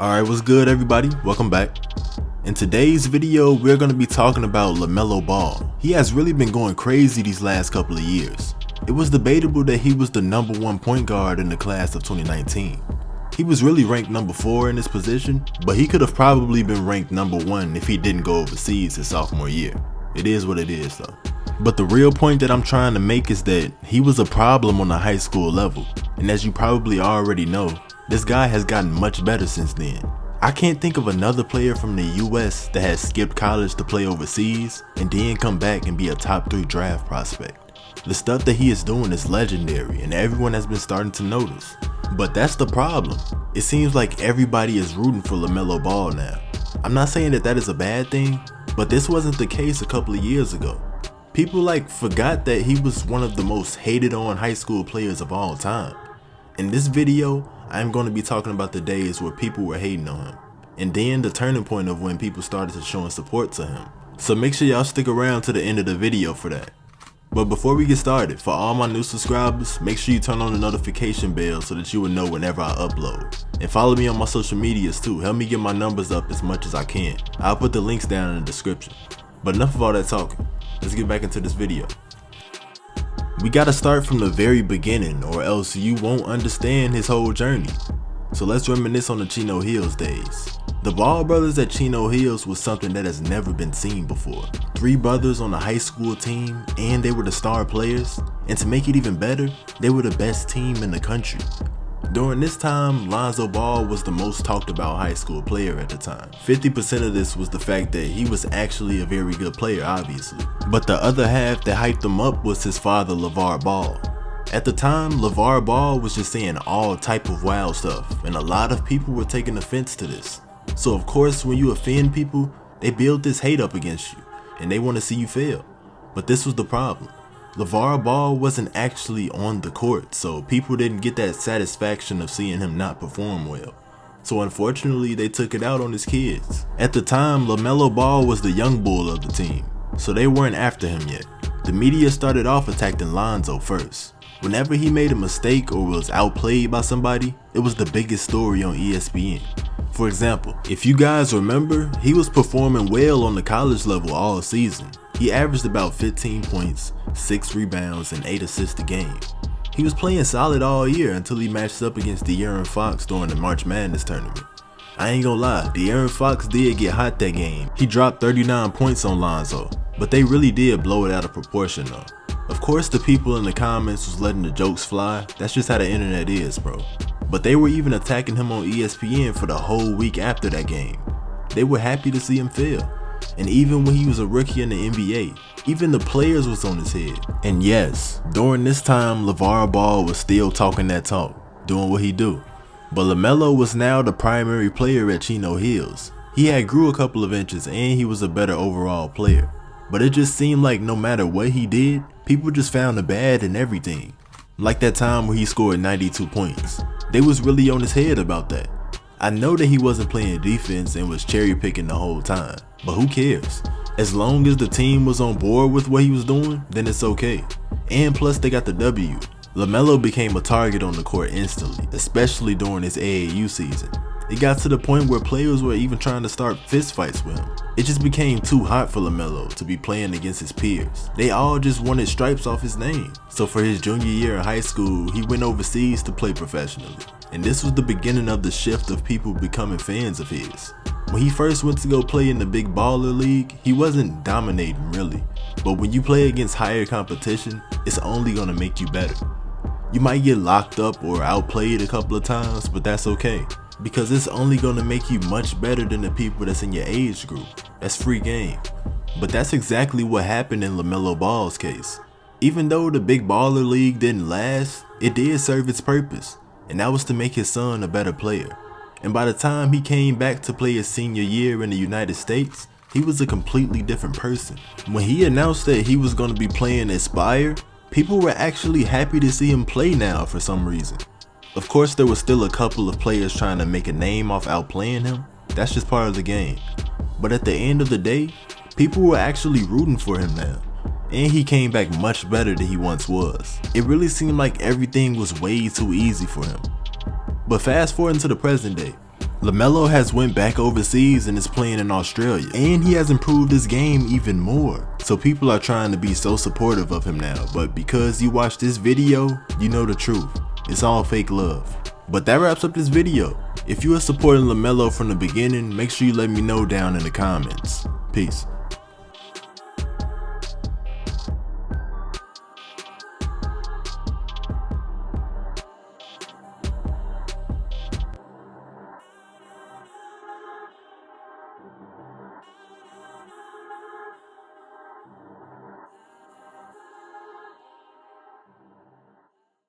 Alright, what's good everybody? Welcome back. In today's video, we're going to be talking about Lamelo Ball. He has really been going crazy these last couple of years. It was debatable that he was the #1 point guard in the class of 2019. He was really ranked #4 in this position, but he could have probably been ranked #1 if he didn't go overseas his sophomore year. It is what it is though. But the real point that I'm trying to make is that he was a problem on the high school level, and as you probably already know, this guy has gotten much better since then. I can't think of another player from the US that has skipped college to play overseas and then come back and be a top 3 draft prospect. The stuff that he is doing is legendary and everyone has been starting to notice. But that's the problem. It seems like everybody is rooting for Lamelo Ball now. I'm not saying that that is a bad thing, but this wasn't the case a couple of years ago. People forgot that he was one of the most hated on high school players of all time. In this video, I'm going to be talking about the days where people were hating on him, and then the turning point of when people started to showing support to him. So make sure y'all stick around to the end of the video for that. But before we get started, for all my new subscribers, make sure you turn on the notification bell so that you will know whenever I upload. And follow me on my social medias too, help me get my numbers up as much as I can. I'll put the links down in the description. But enough of all that talking, let's get back into this video. We gotta start from the very beginning or else you won't understand his whole journey. So let's reminisce on the Chino Hills days. The Ball brothers at Chino Hills was something that has never been seen before. 3 brothers on a high school team, and they were the star players, and to make it even better, they were the best team in the country. During this time, Lonzo Ball was the most talked about high school player at the time. 50% of this was the fact that he was actually a very good player, obviously. But the other half that hyped him up was his father, Lavar Ball. At the time, Lavar Ball was just saying all type of wild stuff, and a lot of people were taking offense to this. So of course, when you offend people, they build this hate up against you, and they want to see you fail. But this was the problem. Lavar Ball wasn't actually on the court, so people didn't get that satisfaction of seeing him not perform well. So unfortunately, they took it out on his kids. At the time, Lamelo Ball was the young bull of the team, so they weren't after him yet. The media started off attacking Lonzo first. Whenever he made a mistake or was outplayed by somebody, it was the biggest story on ESPN. For example, if you guys remember, he was performing well on the college level all season. He averaged about 15 points, 6 rebounds, and 8 assists a game. He was playing solid all year until he matched up against De'Aaron Fox during the March Madness tournament. I ain't gonna lie, De'Aaron Fox did get hot that game. He dropped 39 points on Lonzo, but they really did blow it out of proportion though. Of course the people in the comments was letting the jokes fly, that's just how the internet is, bro. But they were even attacking him on ESPN for the whole week after that game. They were happy to see him fail. And even when he was a rookie in the NBA, even the players was on his head. And yes, during this time, Lavar Ball was still talking that talk, doing what he do. But Lamelo was now the primary player at Chino Hills. He had grew a couple of inches and he was a better overall player. But it just seemed like no matter what he did, people just found the bad in everything. Like that time where he scored 92 points. They was really on his head about that. I know that he wasn't playing defense and was cherry picking the whole time, but who cares? As long as the team was on board with what he was doing, then it's okay. And plus they got the W. Lamelo became a target on the court instantly, especially during his AAU season. It got to the point where players were even trying to start fist fights with him. It just became too hot for Lamelo to be playing against his peers. They all just wanted stripes off his name. So for his junior year in high school, he went overseas to play professionally. And this was the beginning of the shift of people becoming fans of his. When he first went to go play in the big baller league, he wasn't dominating really. But when you play against higher competition, it's only gonna make you better. You might get locked up or outplayed a couple of times, but that's okay. Because it's only gonna make you much better than the people that's in your age group. That's free game. But that's exactly what happened in Lamelo Ball's case. Even though the big baller league didn't last, it did serve its purpose. And that was to make his son a better player. And by the time he came back to play his senior year in the United States, he was a completely different person. When he announced that he was going to be playing Aspire, people were actually happy to see him play now for some reason. Of course there was still a couple of players trying to make a name off outplaying him, that's just part of the game. But at the end of the day, people were actually rooting for him now. And he came back much better than he once was. It really seemed like everything was way too easy for him. But fast forward to the present day, Lamelo has went back overseas and is playing in Australia, and he has improved his game even more. So people are trying to be so supportive of him now, but because you watched this video, you know the truth. It's all fake love. But that wraps up this video. If you are supporting Lamelo from the beginning, make sure you let me know down in the comments. Peace.